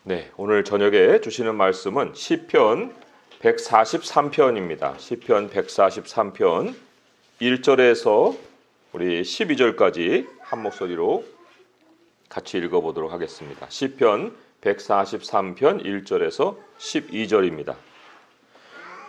네, 오늘 저녁에 주시는 말씀은 시편 143편입니다. 시편 143편 1절에서 우리 12절까지 한 목소리로 같이 읽어보도록 하겠습니다. 시편 143편 1절에서 12절입니다.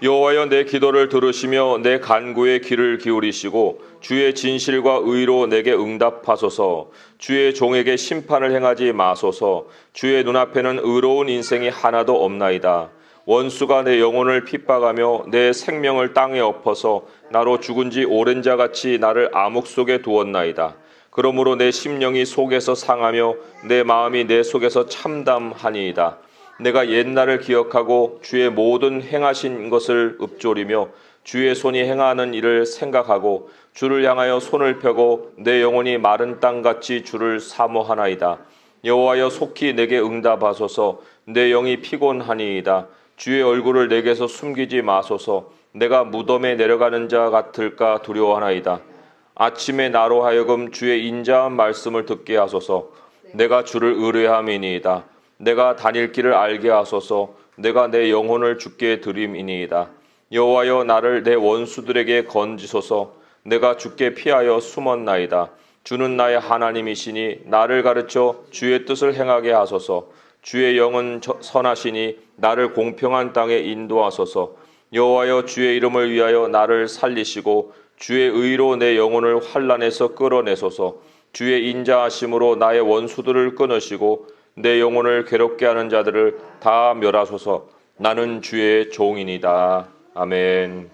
여호와여, 내 기도를 들으시며 내 간구에 귀를 기울이시고 주의 진실과 의로 내게 응답하소서. 주의 종에게 심판을 행하지 마소서. 주의 눈앞에는 의로운 인생이 하나도 없나이다. 원수가 내 영혼을 핍박하며 내 생명을 땅에 엎어서 나로 죽은 지 오랜 자같이 나를 암흑 속에 두었나이다. 그러므로 내 심령이 속에서 상하며 내 마음이 내 속에서 참담하니이다. 내가 옛날을 기억하고 주의 모든 행하신 것을 읊조리며 주의 손이 행하는 일을 생각하고 주를 향하여 손을 펴고 내 영혼이 마른 땅같이 주를 사모하나이다. 여호와여, 속히 내게 응답하소서. 내 영이 피곤하니이다. 주의 얼굴을 내게서 숨기지 마소서. 내가 무덤에 내려가는 자 같을까 두려워하나이다. 아침에 나로 하여금 주의 인자한 말씀을 듣게 하소서. 내가 주를 의뢰함이니이다. 내가 다닐 길을 알게 하소서. 내가 내 영혼을 주께 드림이니이다. 여호와여, 나를 내 원수들에게 건지소서. 내가 주께 피하여 숨었나이다. 주는 나의 하나님이시니 나를 가르쳐 주의 뜻을 행하게 하소서. 주의 영은 선하시니 나를 공평한 땅에 인도하소서. 여호와여, 주의 이름을 위하여 나를 살리시고 주의 의로 내 영혼을 환난에서 끌어내소서. 주의 인자하심으로 나의 원수들을 끊으시고 내 영혼을 괴롭게 하는 자들을 다 멸하소서. 나는 주의 종이니이다. 아멘.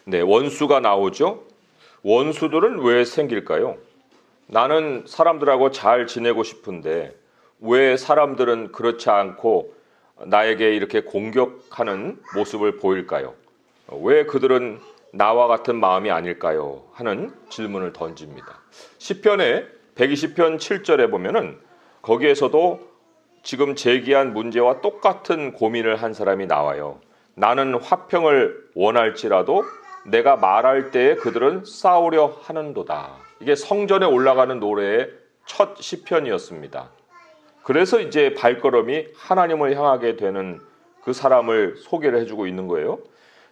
네, 원수가 나오죠. 원수들은 왜 생길까요? 나는 사람들하고 잘 지내고 싶은데 왜 사람들은 그렇지 않고 나에게 이렇게 공격하는 모습을 보일까요? 왜 그들은 나와 같은 마음이 아닐까요? 하는 질문을 던집니다. 시편의 120편 7절에 보면은 거기에서도 지금 제기한 문제와 똑같은 고민을 한 사람이 나와요. 나는 화평을 원할지라도 내가 말할 때에 그들은 싸우려 하는도다. 이게 성전에 올라가는 노래의 첫 시편이었습니다. 그래서 이제 발걸음이 하나님을 향하게 되는 그 사람을 소개를 해주고 있는 거예요.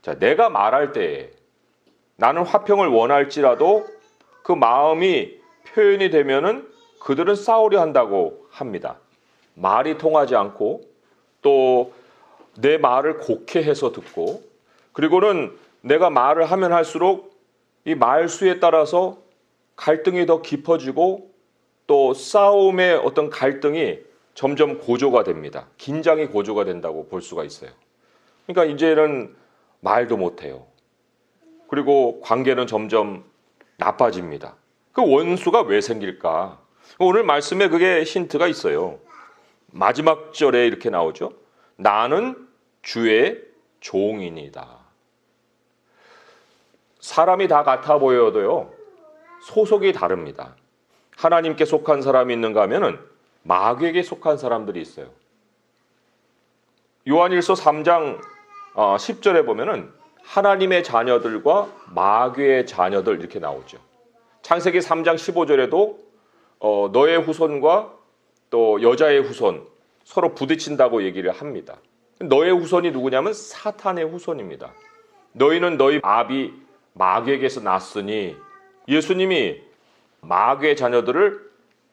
자, 내가 말할 때에 나는 화평을 원할지라도 그 마음이 표현이 되면은 그들은 싸우려 한다고 합니다. 말이 통하지 않고 또 내 말을 곡해해서 듣고, 그리고는 내가 말을 하면 할수록 이 말수에 따라서 갈등이 더 깊어지고 또 싸움의 어떤 갈등이 점점 고조가 됩니다. 긴장이 고조가 된다고 볼 수가 있어요. 그러니까 이제는 말도 못해요. 그리고 관계는 점점 나빠집니다. 그 원수가 왜 생길까? 오늘 말씀에 그게 힌트가 있어요. 마지막 절에 이렇게 나오죠. 나는 주의 종이니이다. 사람이 다 같아 보여도요, 소속이 다릅니다. 하나님께 속한 사람이 있는가 하면은 마귀에게 속한 사람들이 있어요. 요한일서 3장 10절에 보면은 하나님의 자녀들과 마귀의 자녀들 이렇게 나오죠. 창세기 3장 15절에도 너의 후손과 또 여자의 후손 서로 부딪힌다고 얘기를 합니다. 너의 후손이 누구냐면 사탄의 후손입니다. 너희는 너희 아비 마귀에게서 났으니, 예수님이 마귀의 자녀들을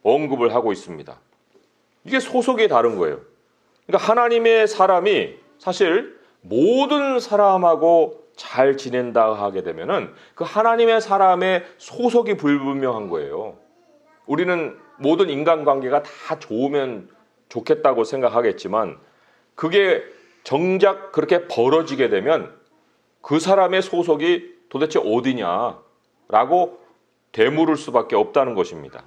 언급을 하고 있습니다. 이게 소속이 다른 거예요. 그러니까 하나님의 사람이 사실 모든 사람하고 잘 지낸다 하게 되면은 그 하나님의 사람의 소속이 불분명한 거예요. 우리는 모든 인간관계가 다 좋으면 좋겠다고 생각하겠지만 그게 정작 그렇게 벌어지게 되면 그 사람의 소속이 도대체 어디냐라고 되물을 수밖에 없다는 것입니다.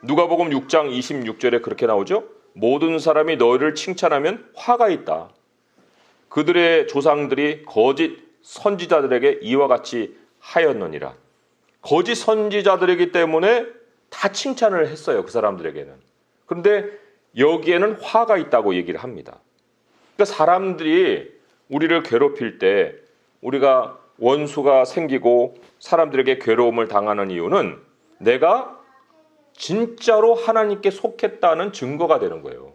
누가복음 6장 26절에 그렇게 나오죠. 모든 사람이 너희를 칭찬하면 화가 있다. 그들의 조상들이 거짓 선지자들에게 이와 같이 하였느니라. 거짓 선지자들이기 때문에 다 칭찬을 했어요. 그 사람들에게는. 그런데 여기에는 화가 있다고 얘기를 합니다. 그러니까 사람들이 우리를 괴롭힐 때 우리가 원수가 생기고 사람들에게 괴로움을 당하는 이유는 내가 진짜로 하나님께 속했다는 증거가 되는 거예요.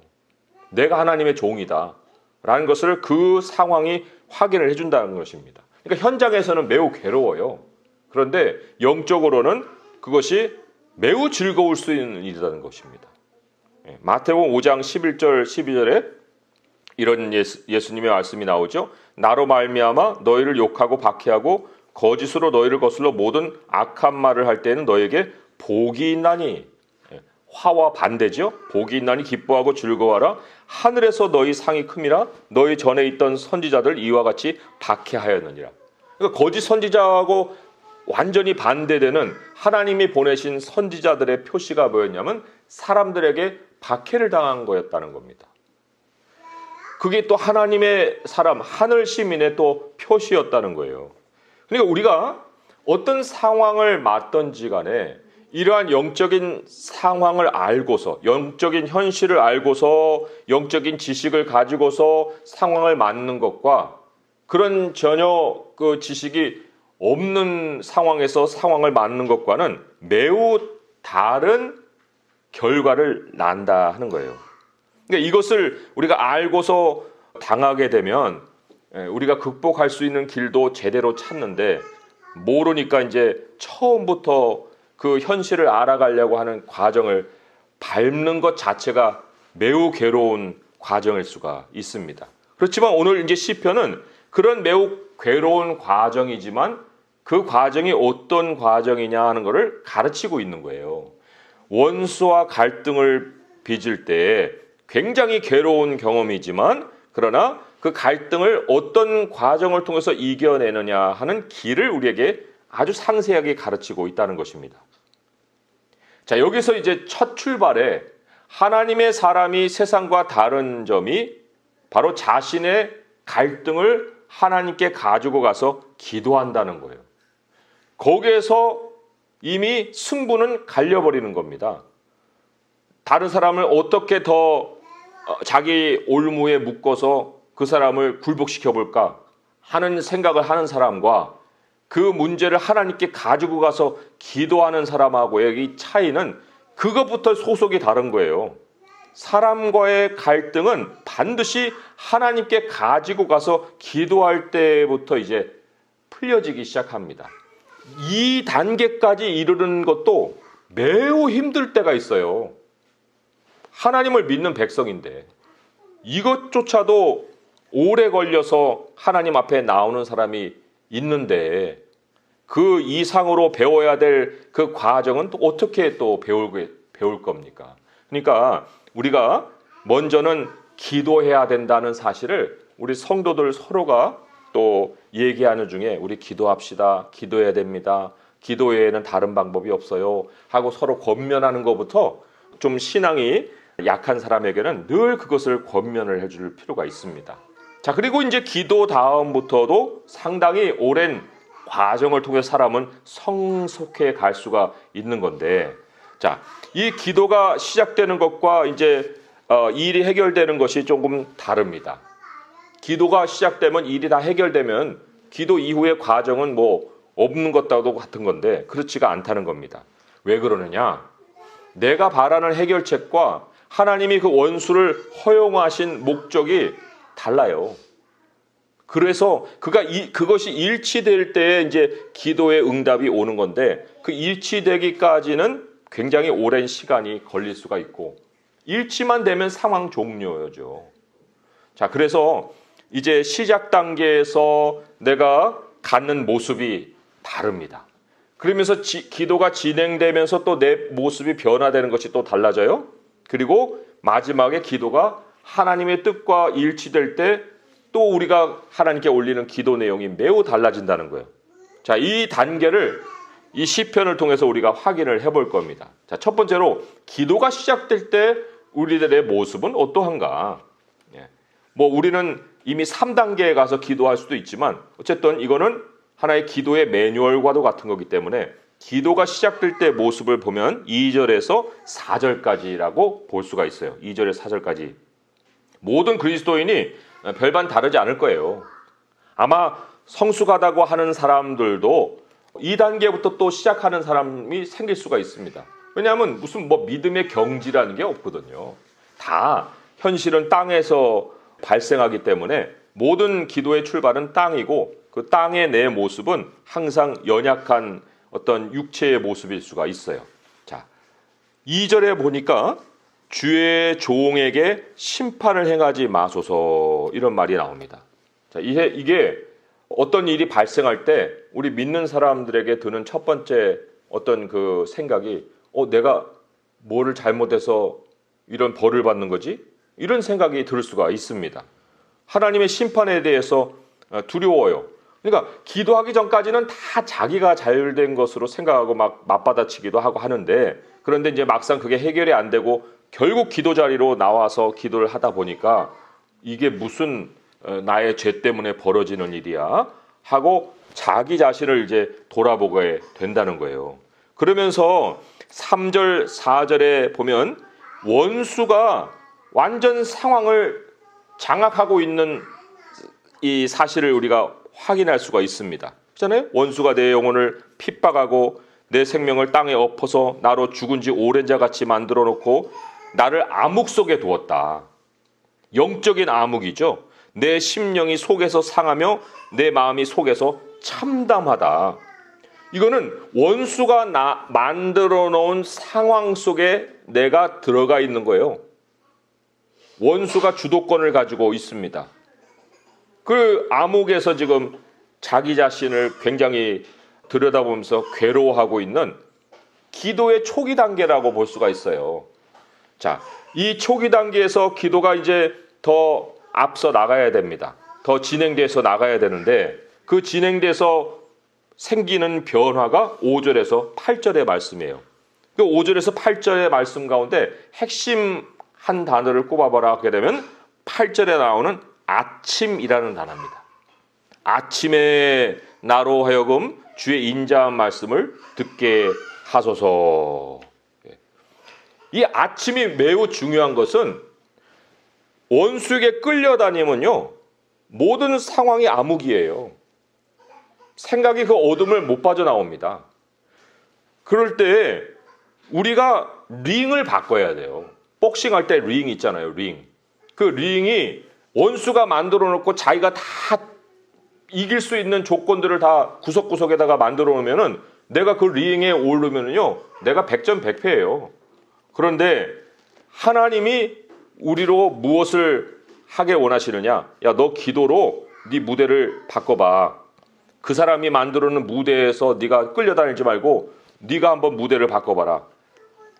내가 하나님의 종이다 라는 것을 그 상황이 확인을 해준다는 것입니다. 그러니까 현장에서는 매우 괴로워요. 그런데 영적으로는 그것이 매우 즐거울 수 있는 일이라는 것입니다. 마태복음 5장 11절 12절에 이런 예수님의 말씀이 나오죠. 나로 말미암아 너희를 욕하고 박해하고 거짓으로 너희를 거슬러 모든 악한 말을 할 때에는 너희에게 복이 있나니. 화와 반대죠. 복이 있나니 기뻐하고 즐거워하라. 하늘에서 너희 상이 큼이라. 너희 전에 있던 선지자들 이와 같이 박해하였느니라. 그러니까 거짓 선지자하고 완전히 반대되는 하나님이 보내신 선지자들의 표시가 뭐였냐면 사람들에게 박해를 당한 거였다는 겁니다. 그게 또 하나님의 사람, 하늘 시민의 또 표시였다는 거예요. 그러니까 우리가 어떤 상황을 맞든지 간에 이러한 영적인 상황을 알고서, 영적인 현실을 알고서, 영적인 지식을 가지고서 상황을 맞는 것과 그런 전혀 그 지식이 없는 상황에서 상황을 맞는 것과는 매우 다른 결과를 난다 하는 거예요. 그러니까 이것을 우리가 알고서 당하게 되면 우리가 극복할 수 있는 길도 제대로 찾는데 모르니까 이제 처음부터 그 현실을 알아가려고 하는 과정을 밟는 것 자체가 매우 괴로운 과정일 수가 있습니다. 그렇지만 오늘 이제 시편은 그런 매우 괴로운 과정이지만 그 과정이 어떤 과정이냐 하는 것을 가르치고 있는 거예요. 원수와 갈등을 빚을 때 굉장히 괴로운 경험이지만 그러나 그 갈등을 어떤 과정을 통해서 이겨내느냐 하는 길을 우리에게 아주 상세하게 가르치고 있다는 것입니다. 자, 여기서 이제 첫 출발에 하나님의 사람이 세상과 다른 점이 바로 자신의 갈등을 하나님께 가지고 가서 기도한다는 거예요. 거기에서 이미 승부는 갈려버리는 겁니다. 다른 사람을 어떻게 더 자기 올무에 묶어서 그 사람을 굴복시켜 볼까 하는 생각을 하는 사람과 그 문제를 하나님께 가지고 가서 기도하는 사람하고의 이 차이는 그것부터 소속이 다른 거예요. 사람과의 갈등은 반드시 하나님께 가지고 가서 기도할 때부터 이제 풀려지기 시작합니다. 이 단계까지 이르는 것도 매우 힘들 때가 있어요. 하나님을 믿는 백성인데 이것조차도 오래 걸려서 하나님 앞에 나오는 사람이 있는데 그 이상으로 배워야 될 그 과정은 또 어떻게 또 배울 겁니까? 그러니까 우리가 먼저는 기도해야 된다는 사실을 우리 성도들 서로가 또 얘기하는 중에 우리 기도합시다. 기도해야 됩니다. 기도 외에는 다른 방법이 없어요. 하고 서로 권면하는 것부터 좀 신앙이 약한 사람에게는 늘 그것을 권면을 해줄 필요가 있습니다. 자, 그리고 이제 기도 다음부터도 상당히 오랜 과정을 통해 사람은 성숙해 갈 수가 있는 건데, 자, 이 기도가 시작되는 것과 이제 일이 해결되는 것이 조금 다릅니다. 기도가 시작되면 일이 다 해결되면 기도 이후의 과정은 뭐 없는 것과도 같은 건데 그렇지가 않다는 겁니다. 왜 그러느냐? 내가 바라는 해결책과 하나님이 그 원수를 허용하신 목적이 달라요. 그래서 그것이 일치될 때에 이제 기도의 응답이 오는 건데 그 일치되기까지는 굉장히 오랜 시간이 걸릴 수가 있고 일치만 되면 상황 종료죠. 자, 그래서 이제 시작 단계에서 내가 갖는 모습이 다릅니다. 그러면서 기도가 진행되면서 또 내 모습이 변화되는 것이 또 달라져요. 그리고 마지막에 기도가 하나님의 뜻과 일치될 때 또 우리가 하나님께 올리는 기도 내용이 매우 달라진다는 거예요. 자, 이 단계를 이 시편을 통해서 우리가 확인을 해볼 겁니다. 자, 첫 번째로 기도가 시작될 때 우리들의 모습은 어떠한가? 뭐 우리는 이미 3단계에 가서 기도할 수도 있지만 어쨌든 이거는 하나의 기도의 매뉴얼과도 같은 거기 때문에 기도가 시작될 때 모습을 보면 2절에서 4절까지라고 볼 수가 있어요. 2절에서 4절까지. 모든 그리스도인이 별반 다르지 않을 거예요. 아마 성숙하다고 하는 사람들도 2단계부터 또 시작하는 사람이 생길 수가 있습니다. 왜냐하면 무슨 뭐 믿음의 경지라는 게 없거든요. 다 현실은 땅에서 발생하기 때문에 모든 기도의 출발은 땅이고 그 땅의 내 모습은 항상 연약한 어떤 육체의 모습일 수가 있어요. 자, 2절에 보니까 주의 종에게 심판을 행하지 마소서 이런 말이 나옵니다. 자, 이게 어떤 일이 발생할 때 우리 믿는 사람들에게 드는 첫 번째 어떤 그 생각이 내가 뭐를 잘못해서 이런 벌을 받는 거지? 이런 생각이 들 수가 있습니다. 하나님의 심판에 대해서 두려워요. 그러니까 기도하기 전까지는 다 자기가 잘된 것으로 생각하고 막 맞받아치기도 하고 하는데 그런데 이제 막상 그게 해결이 안 되고 결국 기도 자리로 나와서 기도를 하다 보니까 이게 무슨 나의 죄 때문에 벌어지는 일이야 하고 자기 자신을 이제 돌아보게 된다는 거예요. 그러면서 3절, 4절에 보면 원수가 완전 상황을 장악하고 있는 이 사실을 우리가 확인할 수가 있습니다. 그렇잖아요? 원수가 내 영혼을 핍박하고 내 생명을 땅에 엎어서 나로 죽은 지 오랜 자 같이 만들어 놓고 나를 암흑 속에 두었다. 영적인 암흑이죠. 내 심령이 속에서 상하며 내 마음이 속에서 참담하다. 이거는 원수가 만들어 놓은 상황 속에 내가 들어가 있는 거예요. 원수가 주도권을 가지고 있습니다. 그 암흑에서 지금 자기 자신을 굉장히 들여다보면서 괴로워하고 있는 기도의 초기 단계라고 볼 수가 있어요. 자, 이 초기 단계에서 기도가 이제 더 앞서 나가야 됩니다. 더 진행돼서 나가야 되는데 그 진행돼서 생기는 변화가 5절에서 8절의 말씀이에요. 그 5절에서 8절의 말씀 가운데 핵심 한 단어를 꼽아보라 하게 되면 8절에 나오는 아침이라는 단어입니다. 아침에 나로 하여금 주의 인자한 말씀을 듣게 하소서. 이 아침이 매우 중요한 것은 원수에게 끌려다니면요 모든 상황이 암흑이에요. 생각이 그 어둠을 못 빠져나옵니다. 그럴 때 우리가 링을 바꿔야 돼요. 복싱할 때 링 있잖아요. 링. 그 링이 원수가 만들어 놓고 자기가 다 이길 수 있는 조건들을 다 구석구석에다가 만들어 놓으면은 내가 그 링에 오르면은요 내가 100점 100패예요. 그런데 하나님이 우리로 무엇을 하게 원하시느냐? 야, 너 기도로 네 무대를 바꿔봐. 그 사람이 만들어 놓은 무대에서 네가 끌려다니지 말고 네가 한번 무대를 바꿔봐라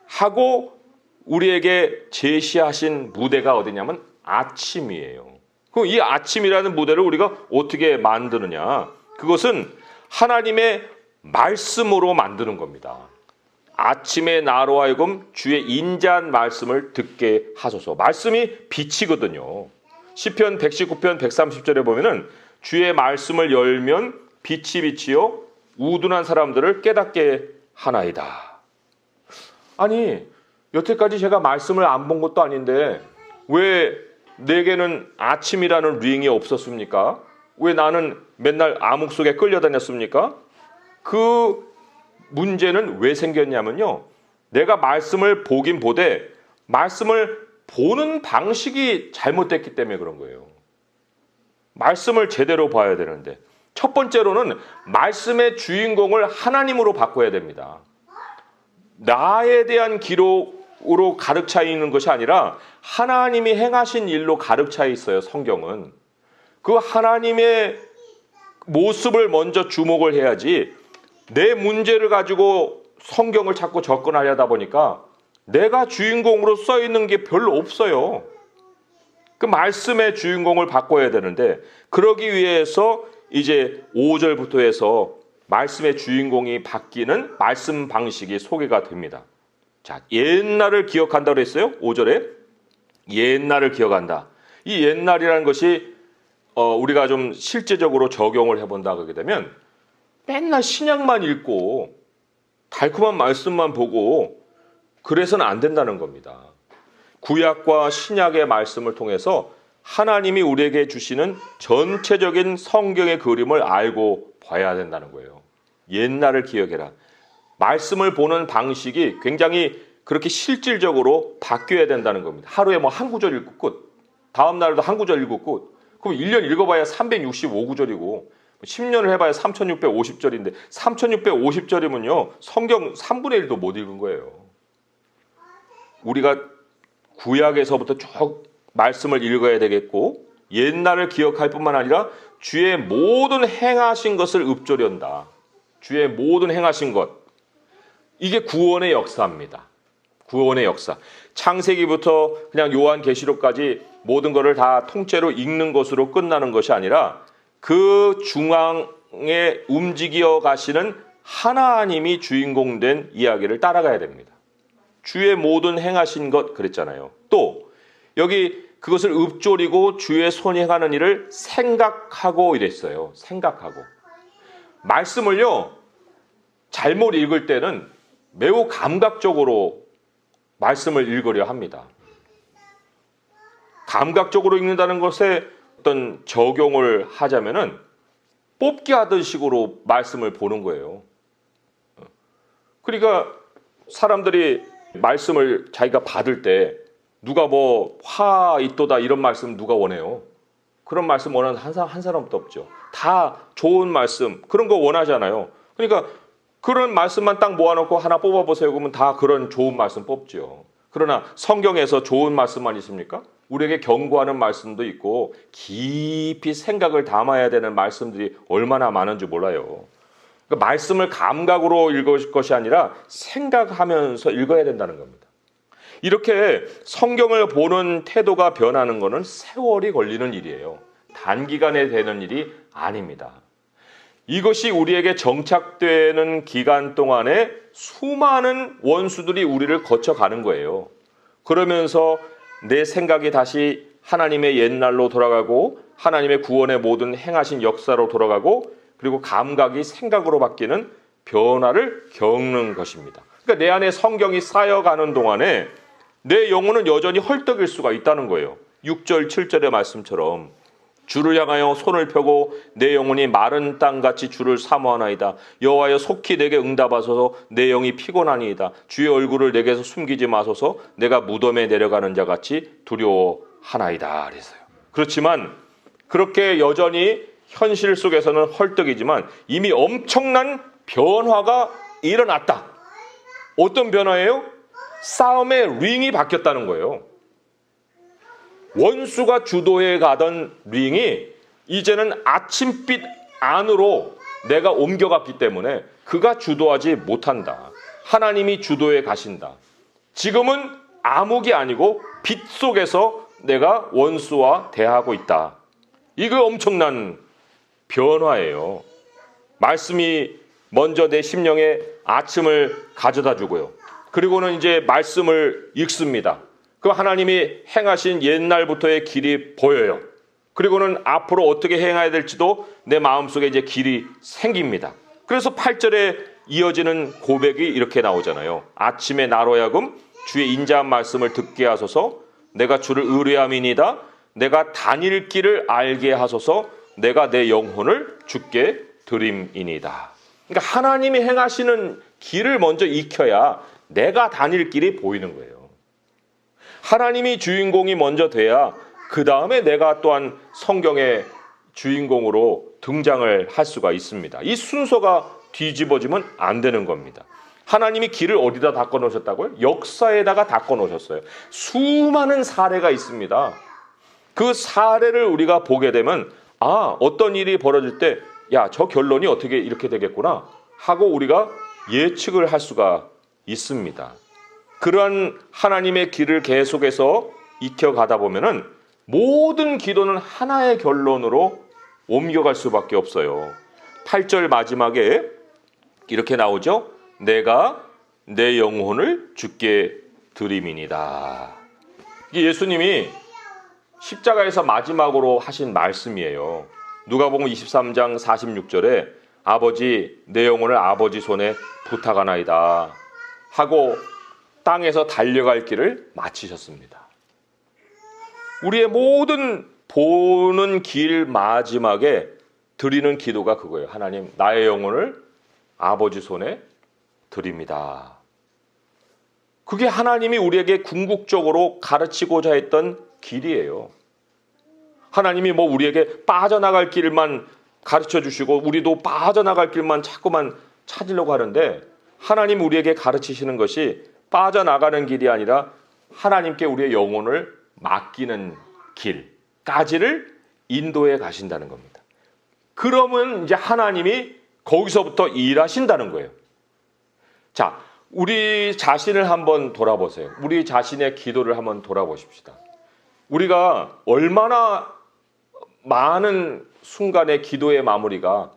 하고 우리에게 제시하신 무대가 어디냐면 아침이에요. 그럼 이 아침이라는 무대를 우리가 어떻게 만드느냐? 그것은 하나님의 말씀으로 만드는 겁니다. 아침에 나로 하여금 주의 인자한 말씀을 듣게 하소서. 말씀이 빛이거든요. 시편 119편 130절에 보면은 주의 말씀을 열면 빛이 비치어 우둔한 사람들을 깨닫게 하나이다. 아니 여태까지 제가 말씀을 안 본 것도 아닌데 왜 내게는 아침이라는 링이 없었습니까? 왜 나는 맨날 암흑 속에 끌려다녔습니까? 그 문제는 왜 생겼냐면요. 내가 말씀을 보긴 보되 말씀을 보는 방식이 잘못됐기 때문에 그런 거예요. 말씀을 제대로 봐야 되는데 첫 번째로는 말씀의 주인공을 하나님으로 바꿔야 됩니다. 나에 대한 기록으로 가득 차 있는 것이 아니라 하나님이 행하신 일로 가득 차 있어요. 성경은. 그 하나님의 모습을 먼저 주목을 해야지 내 문제를 가지고 성경을 자꾸 접근하려다 보니까 내가 주인공으로 써 있는 게 별로 없어요. 그 말씀의 주인공을 바꿔야 되는데 그러기 위해서 이제 5절부터 해서 말씀의 주인공이 바뀌는 말씀 방식이 소개가 됩니다. 자, 옛날을 기억한다고 했어요. 5절에 옛날을 기억한다. 이 옛날이라는 것이 우리가 좀 실제적으로 적용을 해본다 그러게 되면 맨날 신약만 읽고 달콤한 말씀만 보고 그래서는 안 된다는 겁니다. 구약과 신약의 말씀을 통해서 하나님이 우리에게 주시는 전체적인 성경의 그림을 알고 봐야 된다는 거예요. 옛날을 기억해라. 말씀을 보는 방식이 굉장히 그렇게 실질적으로 바뀌어야 된다는 겁니다. 하루에 뭐 한 구절 읽고 끝. 다음 날에도 한 구절 읽고 끝. 그럼 1년 읽어봐야 365구절이고 10년을 해봐야 3650절인데 3650절이면요. 성경 3분의 1도 못 읽은 거예요. 우리가 구약에서부터 쭉 말씀을 읽어야 되겠고 옛날을 기억할 뿐만 아니라 주의 모든 행하신 것을 읊조련다. 주의 모든 행하신 것. 이게 구원의 역사입니다. 구원의 역사. 창세기부터 그냥 요한계시록까지 모든 것을 다 통째로 읽는 것으로 끝나는 것이 아니라 그 중앙에 움직여 가시는 하나님이 주인공 된 이야기를 따라가야 됩니다. 주의 모든 행하신 것 그랬잖아요. 또 여기 그것을 읊조리고 주의 손이 행하는 일을 생각하고 이랬어요. 생각하고. 말씀을요. 잘못 읽을 때는 매우 감각적으로 말씀을 읽으려 합니다. 감각적으로 읽는다는 것에 어떤 적용을 하자면은 뽑기 하던 식으로 말씀을 보는 거예요. 그러니까 사람들이 말씀을 자기가 받을 때 누가 뭐 화 있도다 이런 말씀 누가 원해요? 그런 말씀 원하는 한 사람도 없죠. 다 좋은 말씀 그런 거 원하잖아요. 그러니까 그런 말씀만 딱 모아놓고 하나 뽑아보세요. 그러면 다 그런 좋은 말씀 뽑죠. 그러나 성경에서 좋은 말씀만 있습니까? 우리에게 경고하는 말씀도 있고 깊이 생각을 담아야 되는 말씀들이 얼마나 많은지 몰라요. 그러니까 말씀을 감각으로 읽을 것이 아니라 생각하면서 읽어야 된다는 겁니다. 이렇게 성경을 보는 태도가 변하는 것은 세월이 걸리는 일이에요. 단기간에 되는 일이 아닙니다. 이것이 우리에게 정착되는 기간 동안에 수많은 원수들이 우리를 거쳐가는 거예요. 그러면서 내 생각이 다시 하나님의 옛날로 돌아가고 하나님의 구원의 모든 행하신 역사로 돌아가고 그리고 감각이 생각으로 바뀌는 변화를 겪는 것입니다. 그러니까 내 안에 성경이 쌓여가는 동안에 내 영혼은 여전히 헐떡일 수가 있다는 거예요. 6절, 7절의 말씀처럼 주를 향하여 손을 펴고 내 영혼이 마른 땅같이 주를 사모하나이다. 여호와여 속히 내게 응답하소서. 내 영이 피곤하니이다. 주의 얼굴을 내게서 숨기지 마소서. 내가 무덤에 내려가는 자같이 두려워하나이다. 그랬어요. 그렇지만 그렇게 여전히 현실 속에서는 헐떡이지만 이미 엄청난 변화가 일어났다. 어떤 변화예요? 싸움의 링이 바뀌었다는 거예요. 원수가 주도해 가던 링이 이제는 아침빛 안으로 내가 옮겨갔기 때문에 그가 주도하지 못한다. 하나님이 주도해 가신다. 지금은 암흑이 아니고 빛 속에서 내가 원수와 대하고 있다. 이거 엄청난 변화예요. 말씀이 먼저 내 심령에 아침을 가져다 주고요. 그리고는 이제 말씀을 읽습니다. 그 하나님이 행하신 옛날부터의 길이 보여요. 그리고는 앞으로 어떻게 행해야 될지도 내 마음속에 이제 길이 생깁니다. 그래서 8절에 이어지는 고백이 이렇게 나오잖아요. 아침에 나로 하여금 주의 인자한 말씀을 듣게 하소서. 내가 주를 의뢰함이니이다. 내가 다닐 길을 알게 하소서. 내가 내 영혼을 주께 드림이니이다. 그러니까 하나님이 행하시는 길을 먼저 익혀야 내가 다닐 길이 보이는 거예요. 하나님이 주인공이 먼저 돼야 그 다음에 내가 또한 성경의 주인공으로 등장을 할 수가 있습니다. 이 순서가 뒤집어지면 안 되는 겁니다. 하나님이 길을 어디다 닦아 놓으셨다고요? 역사에다가 닦아 놓으셨어요. 수많은 사례가 있습니다. 그 사례를 우리가 보게 되면 어떤 일이 벌어질 때 저 결론이 어떻게 이렇게 되겠구나 하고 우리가 예측을 할 수가 있습니다. 그러한 하나님의 길을 계속해서 익혀가다 보면은 모든 기도는 하나의 결론으로 옮겨갈 수밖에 없어요. 8절 마지막에 이렇게 나오죠. 내가 내 영혼을 주께 드림이니이다. 이게 예수님이 십자가에서 마지막으로 하신 말씀이에요. 누가복음 23장 46절에 아버지 내 영혼을 아버지 손에 부탁하나이다 하고 땅에서 달려갈 길을 마치셨습니다. 우리의 모든 보는 길 마지막에 드리는 기도가 그거예요. 하나님 나의 영혼을 아버지 손에 드립니다. 그게 하나님이 우리에게 궁극적으로 가르치고자 했던 길이에요. 하나님이 뭐 우리에게 빠져나갈 길만 가르쳐 주시고 우리도 빠져나갈 길만 자꾸만 찾으려고 하는데, 하나님 우리에게 가르치시는 것이 빠져나가는 길이 아니라 하나님께 우리의 영혼을 맡기는 길까지를 인도해 가신다는 겁니다. 그러면 이제 하나님이 거기서부터 일하신다는 거예요. 자, 우리 자신을 한번 돌아보세요. 우리 자신의 기도를 한번 돌아보십시다. 우리가 얼마나 많은 순간의 기도의 마무리가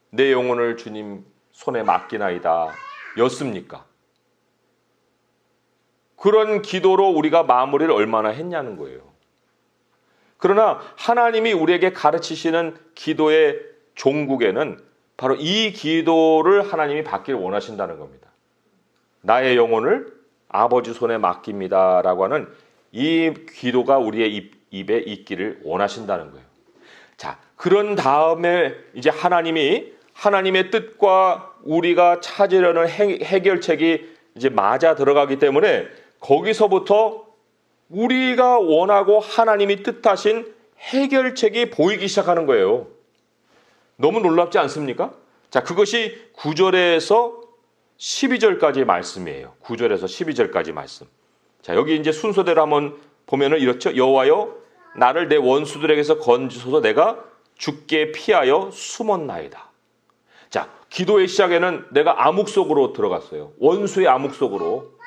내 영혼을 주님 손에 맡기나이다 였습니까? 그런 기도로 우리가 마무리를 얼마나 했냐는 거예요. 그러나 하나님이 우리에게 가르치시는 기도의 종국에는 바로 이 기도를 하나님이 받기를 원하신다는 겁니다. 나의 영혼을 아버지 손에 맡깁니다 라고 하는 이 기도가 우리의 입에 있기를 원하신다는 거예요. 자, 그런 다음에 이제 하나님이 하나님의 뜻과 우리가 찾으려는 해결책이 이제 맞아 들어가기 때문에 거기서부터 우리가 원하고 하나님이 뜻하신 해결책이 보이기 시작하는 거예요. 너무 놀랍지 않습니까? 자, 그것이 9절에서 12절까지 말씀이에요. 9절에서 12절까지 말씀. 자, 여기 이제 순서대로 한번 보면은 이렇죠. 여호와여, 나를 내 원수들에게서 건지소서. 내가 죽게 피하여 숨었나이다. 자, 기도의 시작에는 내가 암흑 속으로 들어갔어요. 원수의 암흑 속으로.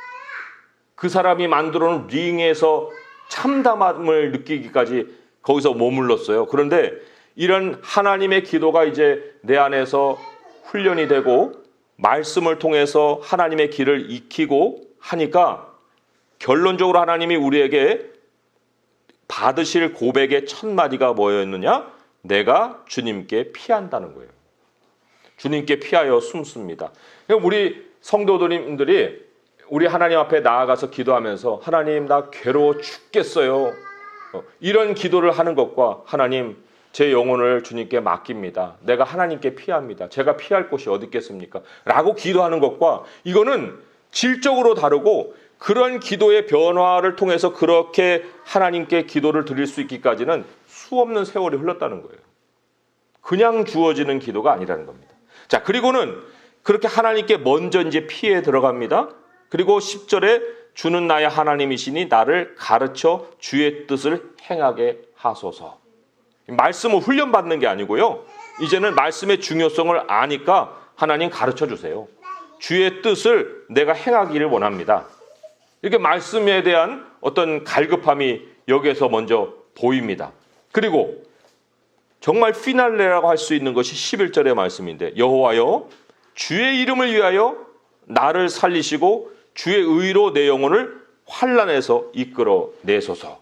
그 사람이 만들어 놓은 링에서 참담함을 느끼기까지 거기서 머물렀어요. 그런데 이런 하나님의 기도가 이제 내 안에서 훈련이 되고 말씀을 통해서 하나님의 길을 익히고 하니까 결론적으로 하나님이 우리에게 받으실 고백의 첫 마디가 뭐였느냐? 내가 주님께 피한다는 거예요. 주님께 피하여 숨습니다. 우리 성도님들이 우리 하나님 앞에 나아가서 기도하면서 하나님 나 괴로워 죽겠어요. 이런 기도를 하는 것과 하나님 제 영혼을 주님께 맡깁니다. 내가 하나님께 피합니다. 제가 피할 곳이 어디 있겠습니까? 라고 기도하는 것과 이거는 질적으로 다르고 그런 기도의 변화를 통해서 그렇게 하나님께 기도를 드릴 수 있기까지는 수없는 세월이 흘렀다는 거예요. 그냥 주어지는 기도가 아니라는 겁니다. 자, 그리고는 그렇게 하나님께 먼저 이제 피해 들어갑니다. 그리고 10절에 주는 나의 하나님이시니 나를 가르쳐 주의 뜻을 행하게 하소서. 말씀을 훈련받는 게 아니고요. 이제는 말씀의 중요성을 아니까 하나님 가르쳐 주세요. 주의 뜻을 내가 행하기를 원합니다. 이렇게 말씀에 대한 어떤 갈급함이 여기에서 먼저 보입니다. 그리고 정말 피날레라고 할 수 있는 것이 11절의 말씀인데 여호와여 주의 이름을 위하여 나를 살리시고 주의 의로 내 영혼을 환난에서 이끌어 내소서.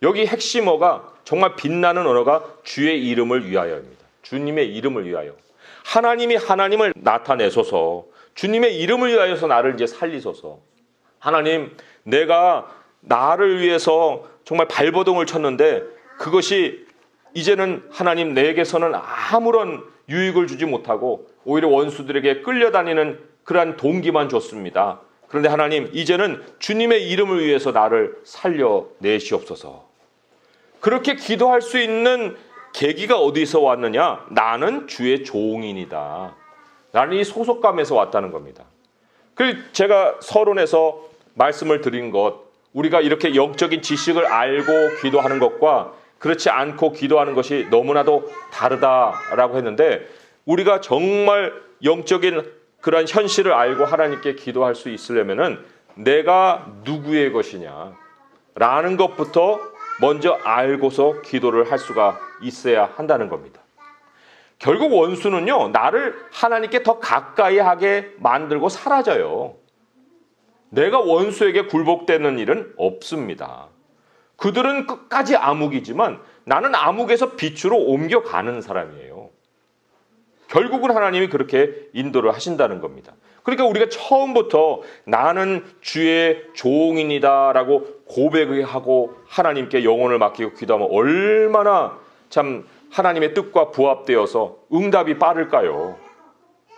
여기 핵심어가 정말 빛나는 언어가 주의 이름을 위하여입니다. 주님의 이름을 위하여. 하나님이 하나님을 나타내소서. 주님의 이름을 위하여서 나를 이제 살리소서. 하나님, 내가 나를 위해서 정말 발버둥을 쳤는데 그것이 이제는 하나님 내게서는 아무런 유익을 주지 못하고 오히려 원수들에게 끌려다니는 그러한 동기만 줬습니다. 그런데 하나님, 이제는 주님의 이름을 위해서 나를 살려내시옵소서. 그렇게 기도할 수 있는 계기가 어디서 왔느냐? 나는 주의 종인이다. 나는 이 소속감에서 왔다는 겁니다. 그리고 제가 서론에서 말씀을 드린 것, 우리가 이렇게 영적인 지식을 알고 기도하는 것과 그렇지 않고 기도하는 것이 너무나도 다르다라고 했는데, 우리가 정말 영적인 그런 현실을 알고 하나님께 기도할 수 있으려면은 내가 누구의 것이냐 라는 것부터 먼저 알고서 기도를 할 수가 있어야 한다는 겁니다. 결국 원수는요, 나를 하나님께 더 가까이 하게 만들고 사라져요. 내가 원수에게 굴복되는 일은 없습니다. 그들은 끝까지 암흑이지만 나는 암흑에서 빛으로 옮겨가는 사람이에요. 결국은 하나님이 그렇게 인도를 하신다는 겁니다. 그러니까 우리가 처음부터 나는 주의 종인이다 라고 고백을 하고 하나님께 영혼을 맡기고 기도하면 얼마나 참 하나님의 뜻과 부합되어서 응답이 빠를까요?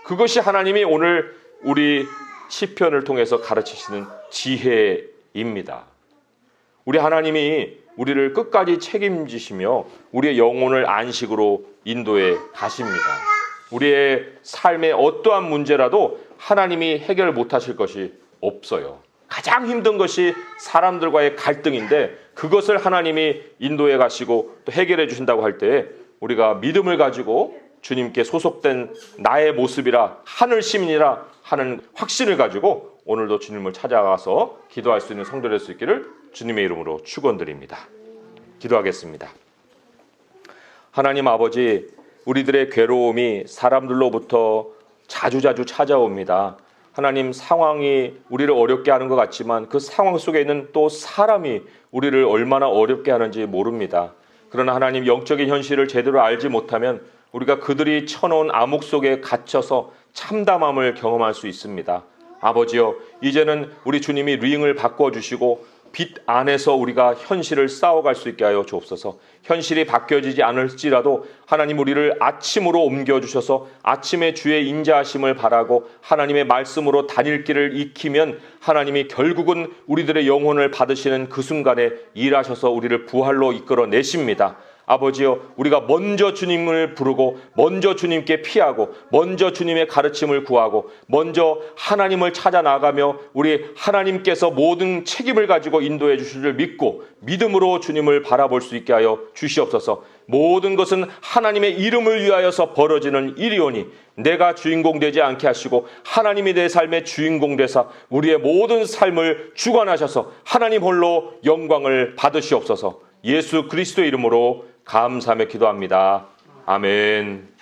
그것이 하나님이 오늘 우리 시편을 통해서 가르치시는 지혜입니다. 우리 하나님이 우리를 끝까지 책임지시며 우리의 영혼을 안식으로 인도해 가십니다. 우리의 삶의 어떠한 문제라도 하나님이 해결 못하실 것이 없어요. 가장 힘든 것이 사람들과의 갈등인데 그것을 하나님이 인도해 가시고 또 해결해 주신다고 할 때 우리가 믿음을 가지고 주님께 소속된 나의 모습이라 하늘 시민이라 하는 확신을 가지고 오늘도 주님을 찾아가서 기도할 수 있는 성도 될 수 있기를 주님의 이름으로 축원드립니다. 기도하겠습니다. 하나님 아버지, 우리들의 괴로움이 사람들로부터 자주자주 찾아옵니다. 하나님, 상황이 우리를 어렵게 하는 것 같지만 그 상황 속에 있는 또 사람이 우리를 얼마나 어렵게 하는지 모릅니다. 그러나 하나님, 영적인 현실을 제대로 알지 못하면 우리가 그들이 쳐놓은 암흑 속에 갇혀서 참담함을 경험할 수 있습니다. 아버지여, 이제는 우리 주님이 링을 바꿔주시고 빛 안에서 우리가 현실을 싸워갈 수 있게 하여 주옵소서. 현실이 바뀌어지지 않을지라도 하나님, 우리를 아침으로 옮겨주셔서 아침에 주의 인자하심을 바라고 하나님의 말씀으로 다닐 길을 익히면 하나님이 결국은 우리들의 영혼을 받으시는 그 순간에 일하셔서 우리를 부활로 이끌어 내십니다. 아버지여, 우리가 먼저 주님을 부르고 먼저 주님께 피하고 먼저 주님의 가르침을 구하고 먼저 하나님을 찾아 나가며 우리 하나님께서 모든 책임을 가지고 인도해 주실 줄 믿고 믿음으로 주님을 바라볼 수 있게 하여 주시옵소서. 모든 것은 하나님의 이름을 위하여서 벌어지는 일이오니 내가 주인공 되지 않게 하시고 하나님이 내 삶의 주인공 되사 우리의 모든 삶을 주관하셔서 하나님 홀로 영광을 받으시옵소서. 예수 그리스도의 이름으로 감사하며 기도합니다. 아멘.